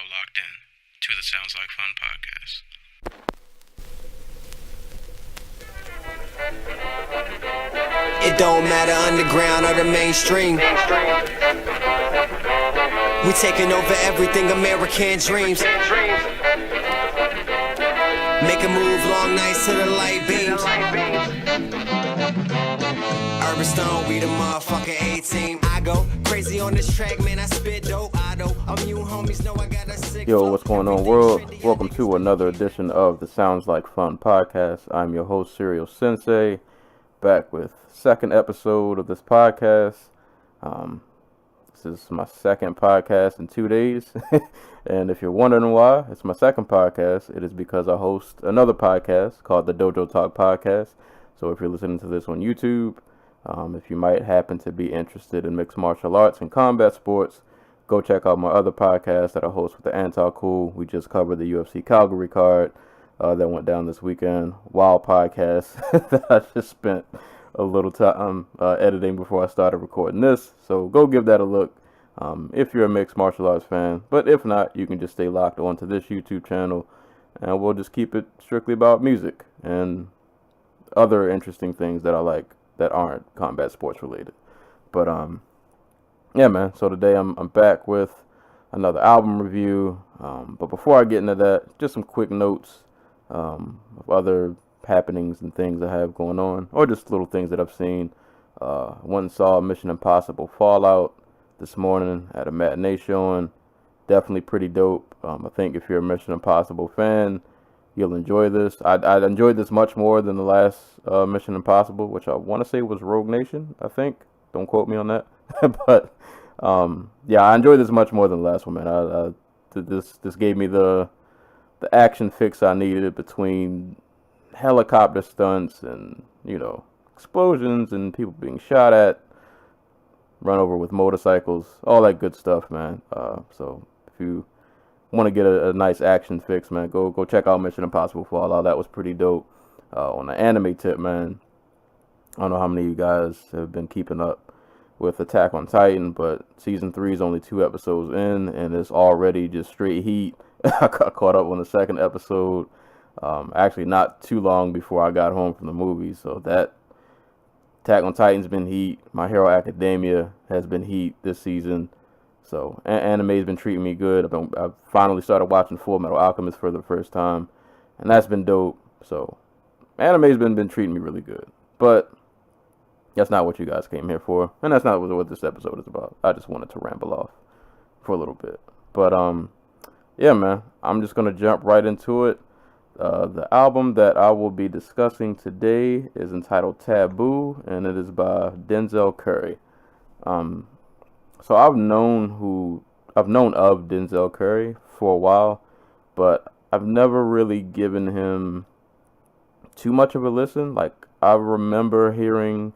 locked in to the Sounds Like Fun podcast. It don't matter underground or the mainstream. We taking over everything, American dreams. Make a move, long nights to the light beams. Urban Stone, we the motherfucking A-team. I go crazy on this track, man, I spit dope. I'm you homies, know I got a sick. Yo, what's going on, world? Welcome to another edition of the Sounds Like Fun podcast. I'm your host, Serial Sensei, back with second episode of this podcast. This is my second podcast in 2 days. And if you're wondering why it's my second podcast, it is because I host another podcast called the Dojo Talk podcast. So if you're listening to this on YouTube, if you might happen to be interested in mixed martial arts and combat sports, go check out my other podcast that I host with the Anti-Cool. We just covered the UFC Calgary card that went down this weekend. Wild podcast that I just spent a little time editing before I started recording this. So go give that a look if you're a mixed martial arts fan. But if not, you can just stay locked onto this YouTube channel, and we'll just keep it strictly about music and other interesting things that I like that aren't combat sports related. But yeah, man. So today I'm back with another album review. But before I get into that, just some quick notes of other happenings and things I have going on, or just little things that I've seen. Went and saw Mission Impossible Fallout this morning at a matinee showing. Definitely pretty dope. I think if you're a Mission Impossible fan, you'll enjoy this. I enjoyed this much more than the last Mission Impossible, which I want to say was Rogue Nation, I think. Don't quote me on that. But yeah, I enjoyed this much more than the last one, man. This gave me the action fix I needed between helicopter stunts and, explosions and people being shot at, run over with motorcycles, all that good stuff, man. So if you want to get a nice action fix, man, go check out Mission Impossible Fallout. That was pretty dope. On the anime tip, man, I don't know how many of you guys have been keeping up with Attack on Titan, but season 3 is only 2 episodes in, and it's already just straight heat. I got caught up on the second episode, actually not too long before I got home from the movie. So that Attack on Titan's been heat. My Hero Academia has been heat this season. So anime's been treating me good. I've finally started watching Full Metal Alchemist for the first time, and that's been dope. So anime's been treating me really good. But that's not what you guys came here for, and that's not what this episode is about. I just wanted to ramble off for a little bit. But yeah, man, I'm just gonna jump right into it. The album that I will be discussing today is entitled Taboo, and it is by Denzel Curry. So I've known of Denzel Curry for a while, but I've never really given him too much of a listen. Like, I remember hearing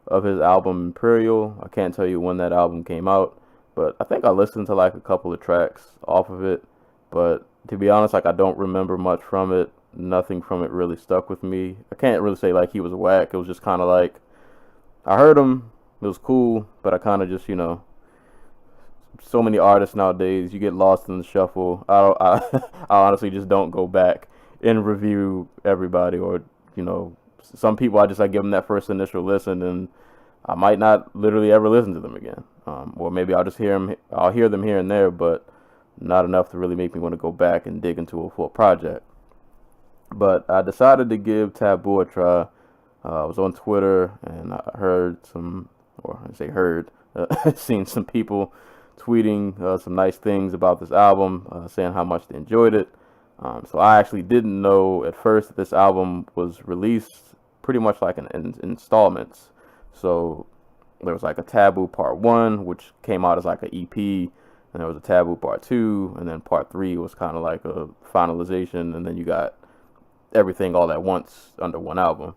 of his album Imperial. I can't tell you when that album came out, but I think I listened to like a couple of tracks off of it. But to be honest, like, I don't remember much from it. Nothing from it really stuck with me. I can't really say like he was whack. It was just kind of like, I heard him, it was cool, but I kind of just, so many artists nowadays, you get lost in the shuffle. I honestly just don't go back and review everybody, or, some people I give them that first initial listen, and I might not literally ever listen to them again. Or maybe I'll hear them here and there, but not enough to really make me want to go back and dig into a full project. But I decided to give Taboo a try. I was on Twitter, and I seen some people tweeting some nice things about this album, saying how much they enjoyed it. So I actually didn't know at first that this album was released pretty much like in installments. So there was like a Taboo Part 1, which came out as like an EP, and there was a Taboo Part 2, and then Part 3 was kind of like a finalization, and then you got everything all at once under one album.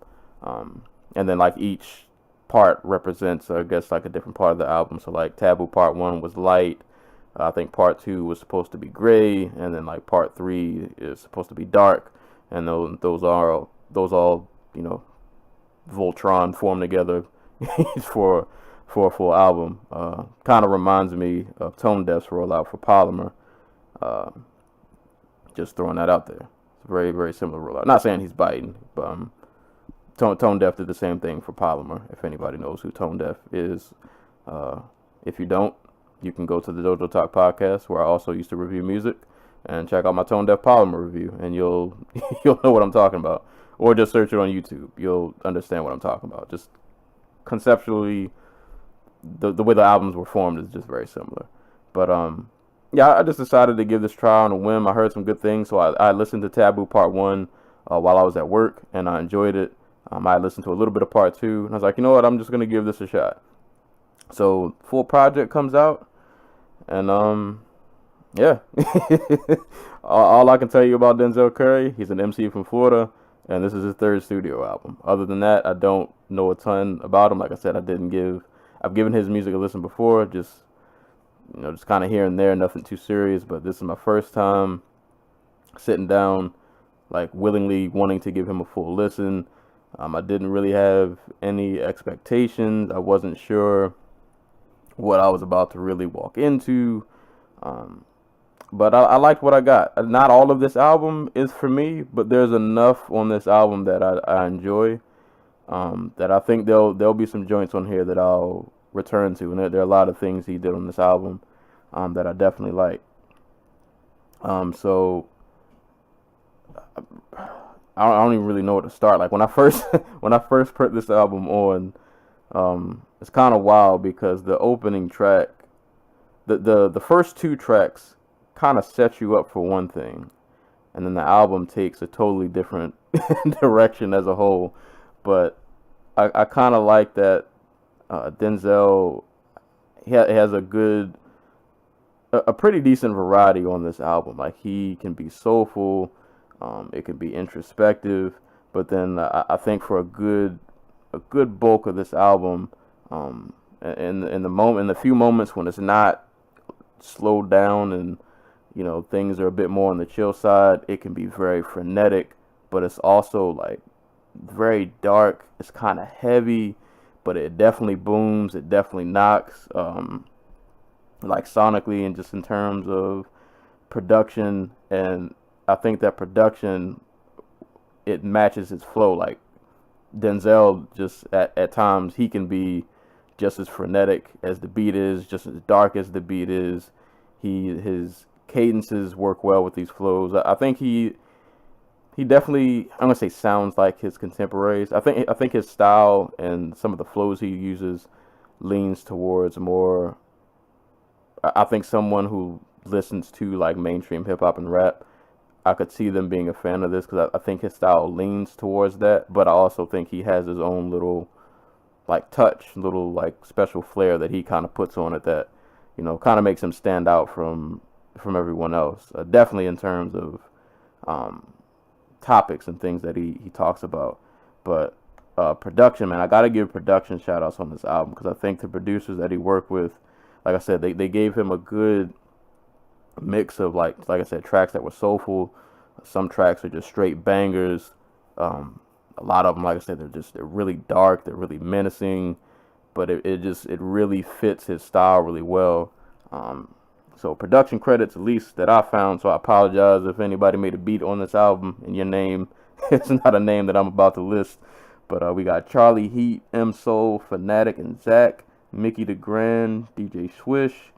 And then like each part represents, I guess, like a different part of the album. So like Taboo Part 1 was light. I think Part 2 was supposed to be gray, and then like Part 3 is supposed to be dark. And those all Voltron formed together for a full album. Kind of reminds me of Tone Deaf's rollout for Polymer. Just throwing that out there. It's a very, very similar rollout. Not saying he's biting, but Tone Deaf did the same thing for Polymer. If anybody knows who Tone Deaf is, if you don't, you can go to the Dojo Talk podcast, where I also used to review music, and check out my Tone Deaf Polymer review, and you'll know what I'm talking about. Or just search it on YouTube. You'll understand what I'm talking about. Just conceptually, the way the albums were formed is just very similar. But yeah, I just decided to give this trial on a whim. I heard some good things, so I listened to Taboo Part 1 while I was at work, and I enjoyed it. I listened to a little bit of Part 2, and I was like, you know what, I'm just going to give this a shot. So, full project comes out, and yeah. all I can tell you about Denzel Curry, he's an MC from Florida, and this is his third studio album. Other than that, I don't know a ton about him. Like I said, I've given his music a listen before, just kind of here and there, nothing too serious. But this is my first time sitting down, like willingly wanting to give him a full listen. I didn't really have any expectations. I wasn't sure what I was about to really walk into. But I liked what I got. Not all of this album is for me, but there's enough on this album that I enjoy. That I think there'll be some joints on here that I'll return to, and there are a lot of things he did on this album that I definitely like. So I don't even really know where to start. Like when I first put this album on, it's kind of wild because the opening track, the first two tracks kind of set you up for one thing, and then the album takes a totally different direction as a whole. But I kind of like that Denzel has a pretty decent variety on this album. Like he can be soulful, it can be introspective, but then I think for a good bulk of this album, in the few moments when it's not slowed down and things are a bit more on the chill side, it can be very frenetic, but it's also like very dark. It's kind of heavy, but it definitely booms. It definitely knocks, like sonically and just in terms of production. And I think that production, it matches his flow. Like Denzel, just at times he can be just as frenetic as the beat is, just as dark as the beat is. His cadences work well with these flows. I think he definitely, I'm gonna say, sounds like his contemporaries. I think his style and some of the flows he uses leans towards more. I think someone who listens to like mainstream hip hop and rap, I could see them being a fan of this because I think his style leans towards that. But I also think he has his own little like touch, little like special flair that he kind of puts on it that kind of makes him stand out from everyone else. Definitely in terms of topics and things that he talks about. But production, man, I gotta give production shout outs on this album because I think the producers that he worked with, like I said, they gave him a good mix of like I said, tracks that were soulful. Some tracks are just straight bangers. A lot of them, like I said, they're really dark, they're really menacing, but it really fits his style really well. So production credits, at least that I found. So I apologize if anybody made a beat on this album and your name it's not a name that I'm about to list. But we got Charlie Heat, M Soul, Fanatic and Zach, Mickey the Grand, DJ Swish,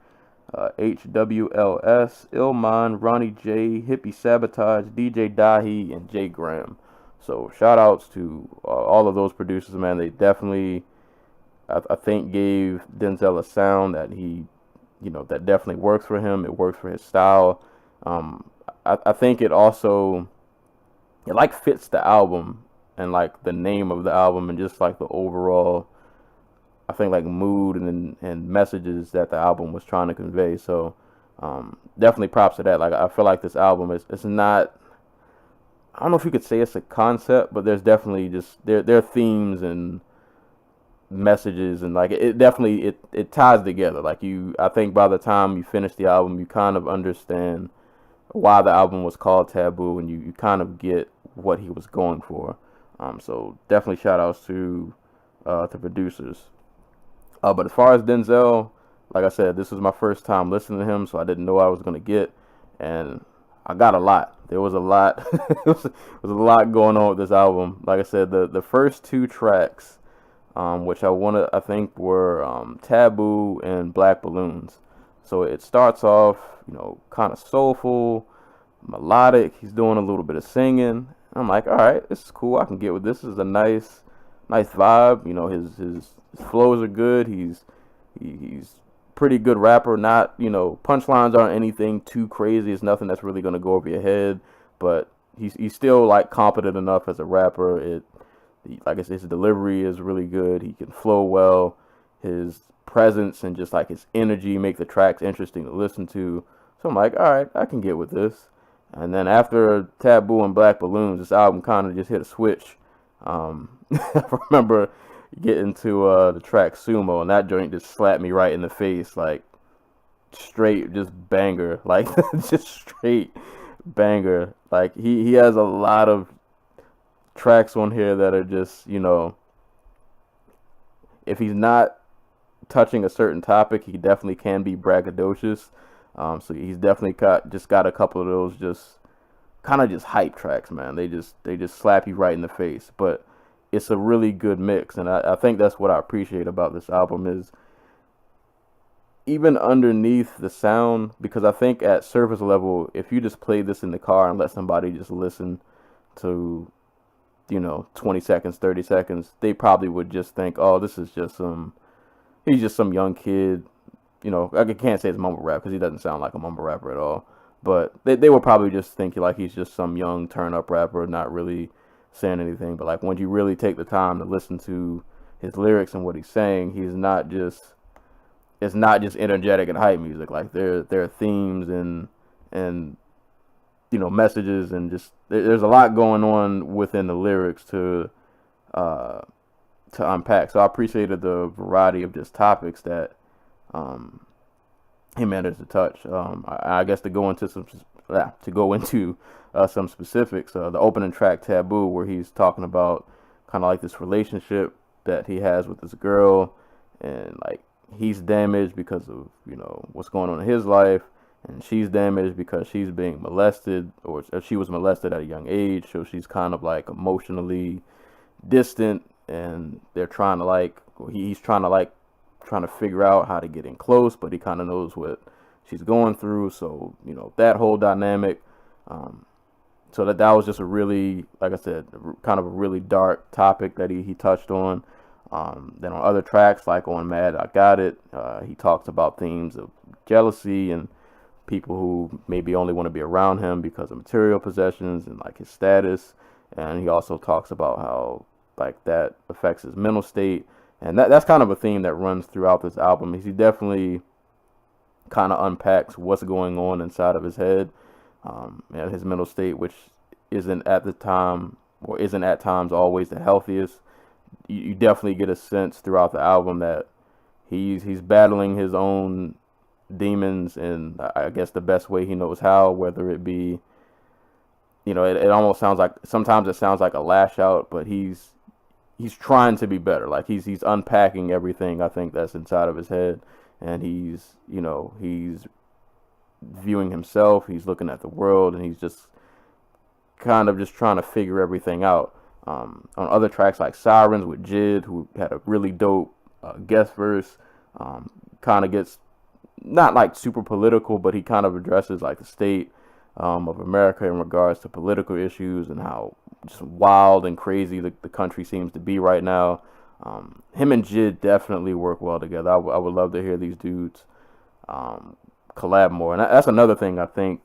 HWLS, Illmind, Ronnie J, Hippie Sabotage, DJ Dahi, and Jay Graham. So shout outs to all of those producers, man. They definitely, I think, gave Denzel a sound that that definitely works for him. It works for his style. I think it also, it like fits the album and like the name of the album and just like the overall, I think, like mood and messages that the album was trying to convey. So definitely props to that. Like I feel like this album it's not, I don't know if you could say it's a concept, but there's definitely just there are themes and messages and like it definitely it ties together. Like I think by the time you finish the album, you kind of understand why the album was called Taboo, and you kind of get what he was going for. So definitely shout outs to producers. But as far as Denzel, like I said, this was my first time listening to him, so I didn't know what I was gonna get. and I got a lot. There was a lot. There was a lot going on with this album. Like I said, the first two tracks, which I think were Taboo and Black Balloons. So it starts off, kind of soulful, melodic. He's doing a little bit of singing. I'm like, all right, this is cool. I can get with this. This is a nice vibe. His flows are good. He's pretty good rapper. Not, punchlines aren't anything too crazy. It's nothing that's really gonna go over your head. But he's still like competent enough as a rapper. Like I said, his delivery is really good. He can flow well. His presence and just like his energy make the tracks interesting to listen to. So I'm like, all right, I can get with this. And then after Taboo and Black Balloons, this album kind of just hit a switch. I remember getting to the track Sumo, and that joint just slapped me right in the face, like straight just banger, like just straight banger. Like he has a lot of tracks on here that are just, if he's not touching a certain topic, he definitely can be braggadocious. So he's definitely got a couple of those just kind of just hype tracks, man. They just slap you right in the face. But it's a really good mix, and I think that's what I appreciate about this album is even underneath the sound, because I think at surface level, if you just play this in the car and let somebody just listen to 20 seconds, 30 seconds, they probably would just think, oh, this is just he's just some young kid. I can't say it's mumble rap because he doesn't sound like a mumble rapper at all. But they would probably just think like he's just some young turn-up rapper, not really saying anything. But like when you really take the time to listen to his lyrics and what he's saying, it's not just energetic and hype music. Like there are themes and messages, and just there's a lot going on within the lyrics to unpack. So I appreciated the variety of just topics that he managed to touch. I guess to go into some specifics. The opening track Taboo, where he's talking about kind of like this relationship that he has with this girl, and like he's damaged because of what's going on in his life, and she's damaged because she's being molested, or she was molested at a young age, so she's kind of like emotionally distant, and they're trying to like, he's trying to figure out how to get in close, but he kind of knows what she's going through. So that whole dynamic. So that was just a really, like I said, kind of a really dark topic that he touched on. Then on other tracks, like on Mad I Got It, he talks about themes of jealousy and people who maybe only want to be around him because of material possessions and like his status. And he also talks about how like that affects his mental state. And that's kind of a theme that runs throughout this album. He definitely kind of unpacks what's going on inside of his head, and his mental state, which isn't at times always the healthiest. You definitely get a sense throughout the album that he's battling his own demons, and I guess the best way he knows how, whether it be, it almost sounds like, sometimes it sounds like a lash out, but he's trying to be better. Like he's unpacking everything, I think, that's inside of his head, and he's viewing himself, he's looking at the world, and he's just kind of just trying to figure everything out. On other tracks like Sirens with Jid, who had a really dope guest verse, kind of gets not like super political, but he kind of addresses like the state of America in regards to political issues and how just wild and crazy the country seems to be right now. Him and Jid definitely work well together. I would love to hear these dudes collab more. And that's another thing I think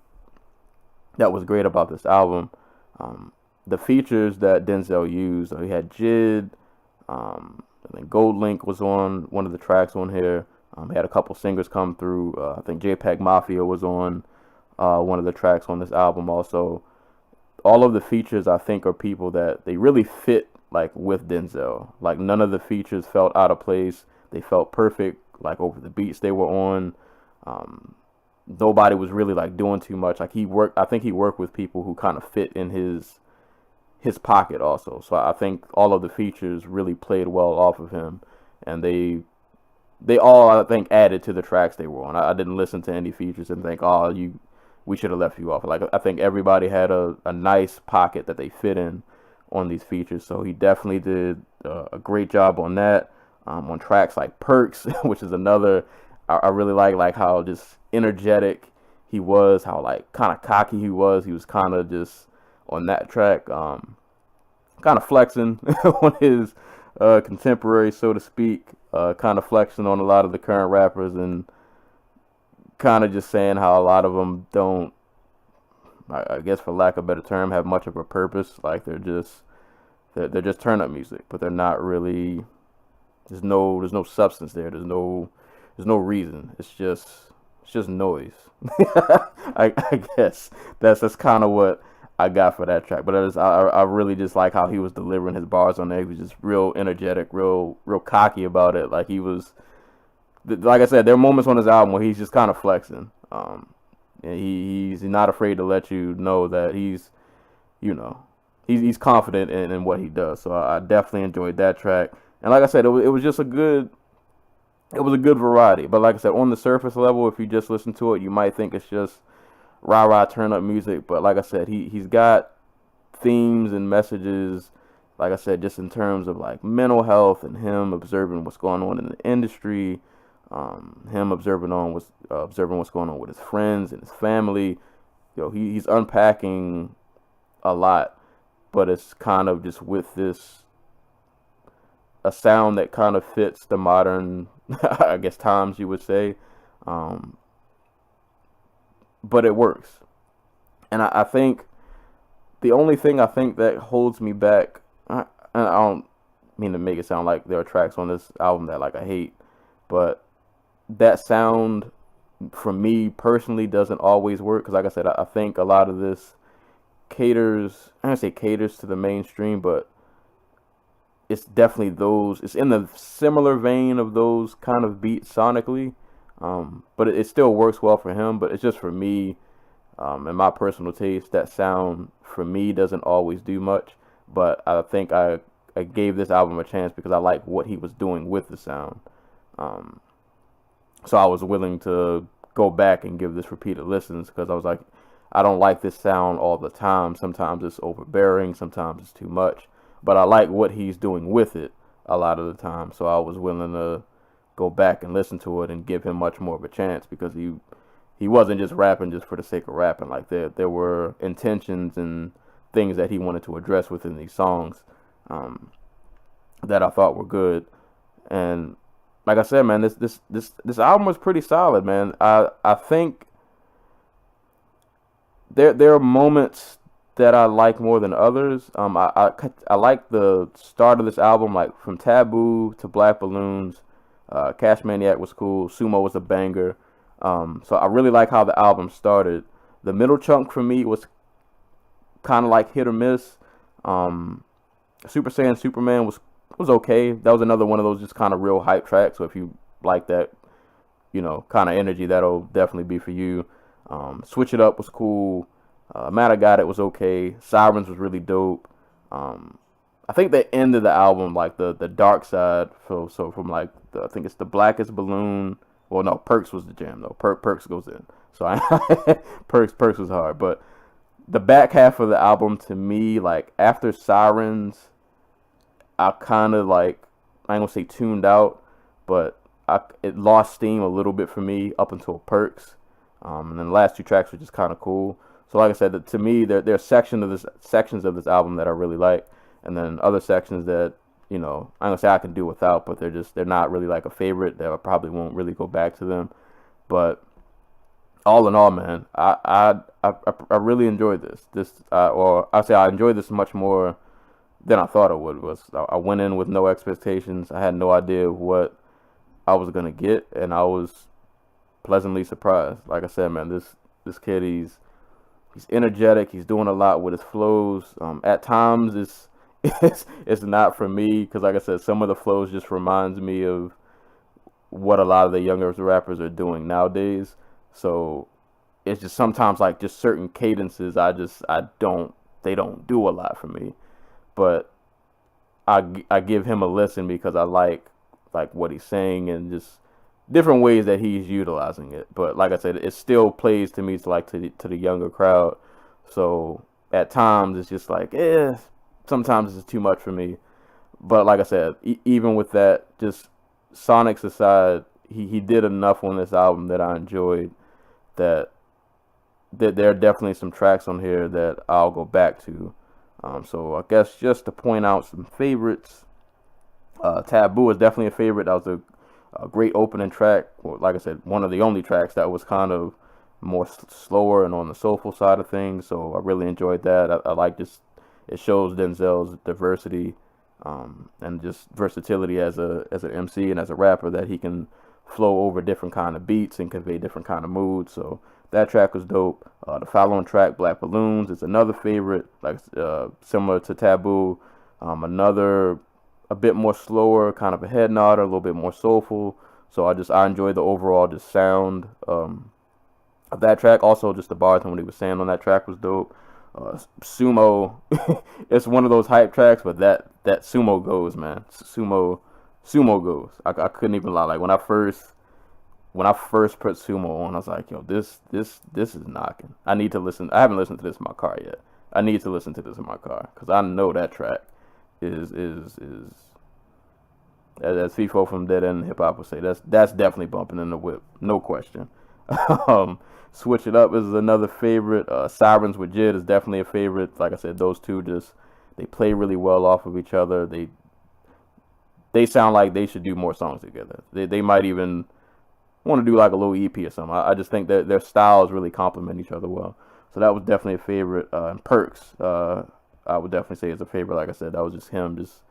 that was great about this album. The features that Denzel used. He had Jid, and then Gold Link was on one of the tracks on here. He had a couple singers come through. I think JPEG Mafia was on one of the tracks on this album also. All of the features, I think, are people that they really fit like with Denzel. Like none of the features felt out of place. They felt perfect, like over the beats they were on. Nobody was really like doing too much. Like I think he worked with people who kind of fit in his pocket also. So I think all of the features really played well off of him, and they all, I think, added to the tracks they were on. I didn't listen to any features and think, oh, you we should have left you off. Like, I think everybody had a nice pocket that they fit in on these features. So he definitely did a great job on that. On tracks like Perks, which is another, I really like how just energetic he was, how like kind of cocky he was. He was kind of just on that track, kind of flexing on his contemporary, so to speak, kind of flexing on a lot of the current rappers, and kind of just saying how a lot of them don't, I guess for lack of a better term, have much of a purpose. Like they're just turn up music, but they're not really. There's no substance there. There's no reason. It's just noise. I guess that's kind of what I got for that track. But I really just like how he was delivering his bars on there. He was just real energetic, real cocky about it. Like he was, like I said, there are moments on his album where he's just kind of flexing. And he's not afraid to let you know that he's confident in what he does. So I definitely enjoyed that track. And like I said, it was just a good variety. But like I said, on the surface level, if you just listen to it, you might think it's just rah-rah turn-up music. But like I said, he's got themes and messages, like I said, just in terms of like mental health and him observing what's going on in the industry, him observing what's going on with his friends and his family. He's unpacking a lot, but it's kind of just with a sound that kind of fits the modern, I guess, times, you would say. But it works. And I think the only thing I think that holds me back, and I don't mean to make it sound like there are tracks on this album that like I hate, but that sound for me personally doesn't always work. Because like I said, I think a lot of this caters to the mainstream, but it's definitely it's in the similar vein of those kind of beats sonically, but it still works well for him. But it's just for me, in my personal taste, that sound for me doesn't always do much. But I think I gave this album a chance because I like what he was doing with the sound. So I was willing to go back and give this repeated listens because I was like, I don't like this sound all the time. Sometimes it's overbearing, sometimes it's too much. But I like what he's doing with it a lot of the time. So I was willing to go back and listen to it and give him much more of a chance because he wasn't just rapping just for the sake of rapping. Like there were intentions and things that he wanted to address within these songs that I thought were good. And like I said, man, this album was pretty solid, man. I think there are moments that I like more than others. I like the start of this album, like from Taboo to Black Balloons. Cash Maniac was cool. Sumo was a banger. So I really like how the album started. The middle chunk for me was kind of like hit or miss. Super Saiyan Superman was okay. That was another one of those just kind of real hype tracks. So if you like that, kind of energy, that'll definitely be for you. Switch It Up was cool. Mad I Got It was okay. Sirens was really dope. I think the end of the album, like the dark side, so from like I think it's the Blackest Balloon. Well, no, Perks was the jam though. Perks goes in. So Perks was hard, but the back half of the album to me, like after Sirens, I kind of like, I ain't gonna say tuned out, but it lost steam a little bit for me up until Perks. And then the last two tracks were just kind of cool. So like I said, to me, there are sections of this album that I really like, and then other sections that I'm gonna say I can do without, but they're not really like a favorite. That I probably won't really go back to them. But all in all, man, I really enjoyed this. I enjoyed this much more than I thought I would. I went in with no expectations. I had no idea what I was gonna get, and I was pleasantly surprised. Like I said, man, this kid, he's energetic. He's doing a lot with his flows. At times, it's not for me because, like I said, some of the flows just reminds me of what a lot of the younger rappers are doing nowadays. So it's just sometimes like just certain cadences. They don't do a lot for me. But I give him a listen because I like what he's saying and just different ways that he's utilizing it. But like I said, it still plays to me to the younger crowd. So at times it's just like, sometimes it's too much for me. But like I said, even with that, just Sonics aside, he did enough on this album that I enjoyed. That there are definitely some tracks on here that I'll go back to. So I guess just to point out some favorites, Taboo is definitely a favorite. That was a great opening track. Well, like I said, one of the only tracks that was kind of more slower and on the soulful side of things. So I really enjoyed that. I like this. It shows Denzel's diversity and just versatility as an MC and as a rapper, that he can flow over different kind of beats and convey different kind of moods. So that track was dope. The following track, Black Balloons, is another favorite, like similar to Taboo. Another a bit more slower, kind of a head nodder, a little bit more soulful. So I enjoyed the overall just sound of that track. Also, just the bars and what he was saying on that track was dope. Sumo, it's one of those hype tracks, but that Sumo goes, man. Sumo goes. I couldn't even lie. Like when I first put Sumo on, I was like, yo, this is knocking. I need to listen. I haven't listened to this in my car yet. I need to listen to this in my car because I know that track is as FIFO from Dead End Hip Hop would say, that's definitely bumping in the whip, no question. Switch It Up is another favorite. Sirens with Jid is definitely a favorite. Like I said, those two they play really well off of each other. They sound like they should do more songs together. They might even want to do like a little EP or something. I just think that their styles really complement each other well. So that was definitely a favorite. And Perks, I would definitely say is a favorite. Like I said, that was just him just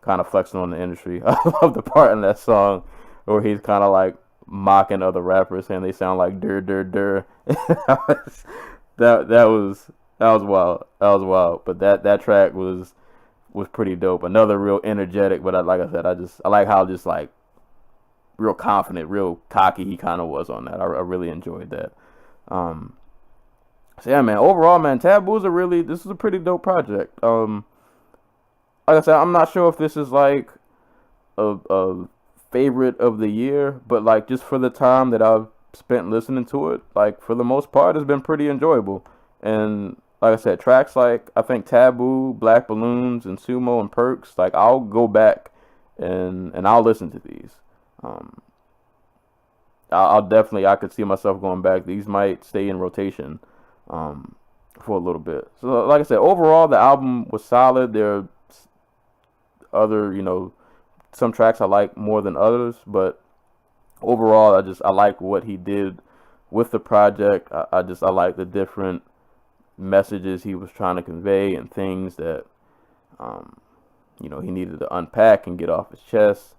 kind of flexing on the industry. I love the part in that song where he's kind of like mocking other rappers, saying they sound like dur dur dur. that was wild. That was wild. But that track was pretty dope. Another real energetic. But like I said, I like how just like real confident, real cocky he kind of was on that. I really enjoyed that. So yeah, man. Overall, man, this is a pretty dope project. Like I said, I'm not sure if this is like a favorite of the year, but like just for the time that I've spent listening to it, like for the most part, it's been pretty enjoyable. And like I said, tracks like I think Taboo, Black Balloons, and Sumo and Perks, like I'll go back and I'll listen to these. I could see myself going back. These might stay in rotation for a little bit. So like I said, overall the album was solid. There are other, some tracks I like more than others, but overall I like what he did with the project. I like the different messages he was trying to convey and things that he needed to unpack and get off his chest.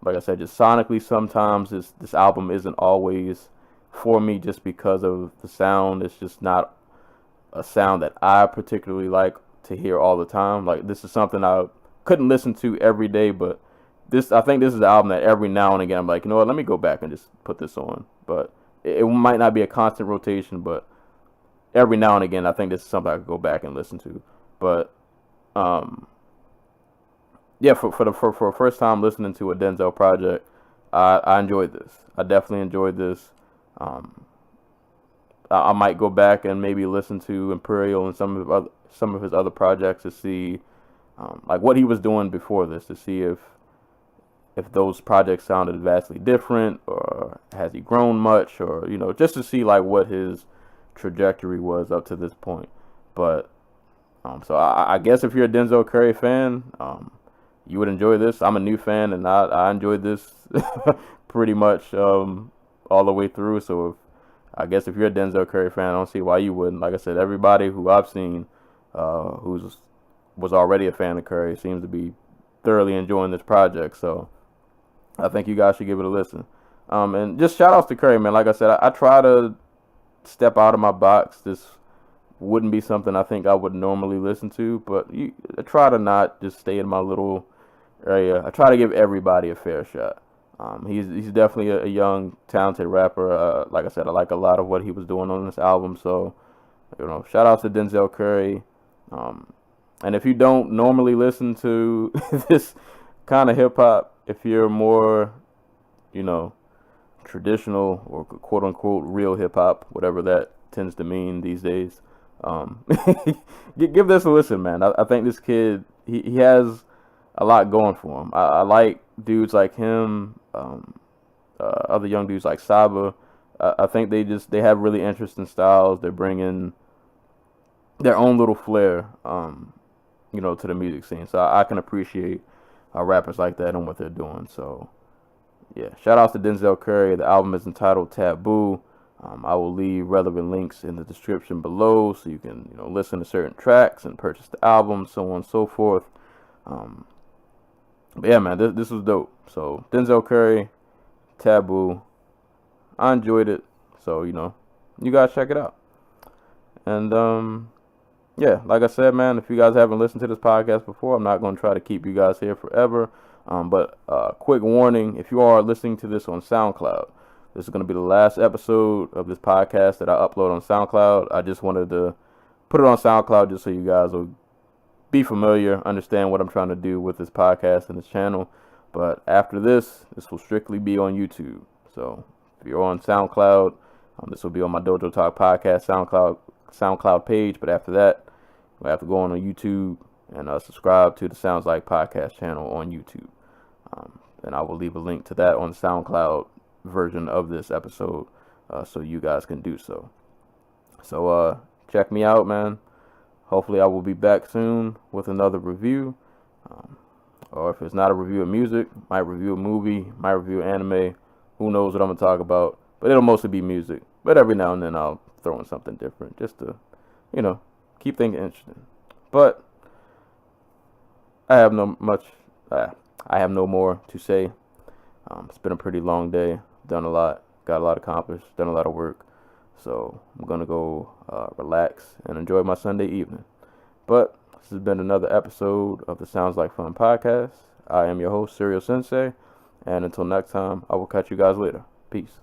Like I said, just sonically, sometimes this album isn't always for me just because of the sound. It's just not a sound that I particularly like to hear all the time. Like this is something I couldn't listen to every day, but I think this is the album that every now and again I'm like, you know what, let me go back and just put this on. But it might not be a constant rotation, but every now and again I think this is something I could go back and listen to. But yeah, for a first time listening to a Denzel project, I enjoyed this. I definitely enjoyed this. I might go back and maybe listen to Imperial and some of his other projects to see like what he was doing before this, to see if those projects sounded vastly different, or has he grown much, or just to see like what his trajectory was up to this point. But so I guess if you're a Denzel Curry fan, you would enjoy this. I'm a new fan, and I enjoyed this pretty much all the way through. So I guess if you're a Denzel Curry fan, I don't see why you wouldn't. Like I said, everybody who I've seen was already a fan of Curry seems to be thoroughly enjoying this project. So I think you guys should give it a listen. And just shout outs to Curry, man. Like I said, I try to step out of my box. This wouldn't be something I think I would normally listen to, but I try to not just stay in my little area. I try to give everybody a fair shot. He's definitely a young, talented rapper. Like I said, I like a lot of what he was doing on this album. So, shout outs to Denzel Curry. And if you don't normally listen to this kind of hip hop, if you're more, traditional or quote unquote real hip hop, whatever that tends to mean these days. Give this a listen, man. I think this kid, he has a lot going for him. I like dudes like him, other young dudes like Saba. I think they have really interesting styles. They're bringing their own little flair, to the music scene. So I can appreciate rappers like that and what they're doing. So yeah, shout outs to Denzel Curry. The album is entitled Taboo. I will leave relevant links in the description below so you can listen to certain tracks and purchase the album, so on and so forth. But yeah, man, this was dope. So Denzel Curry, Taboo. I enjoyed it. So you guys check it out. And yeah, like I said, man, if you guys haven't listened to this podcast before, I'm not going to try to keep you guys here forever. But quick warning, if you are listening to this on SoundCloud, this is going to be the last episode of this podcast that I upload on SoundCloud. I just wanted to put it on SoundCloud just so you guys will be familiar, understand what I'm trying to do with this podcast and this channel. But after this will strictly be on YouTube. So if you're on SoundCloud, this will be on my Dojo Talk podcast SoundCloud page. But after that, you'll have to go on YouTube and subscribe to the Sounds Like podcast channel on YouTube. And I will leave a link to that on the SoundCloud version of this episode so you guys can do so. So check me out, man. Hopefully I will be back soon with another review. Or if it's not a review of music, might review a movie, might review anime. Who knows what I'm going to talk about. But it'll mostly be music. But every now and then I'll throw in something different just to, keep things interesting. But I have no more to say. It's been a pretty long day. Done a lot. Got a lot accomplished. Done a lot of work. So I'm going to go relax and enjoy my Sunday evening. But this has been another episode of the Sounds Like Fun podcast. I am your host, Serial Sensei. And until next time, I will catch you guys later. Peace.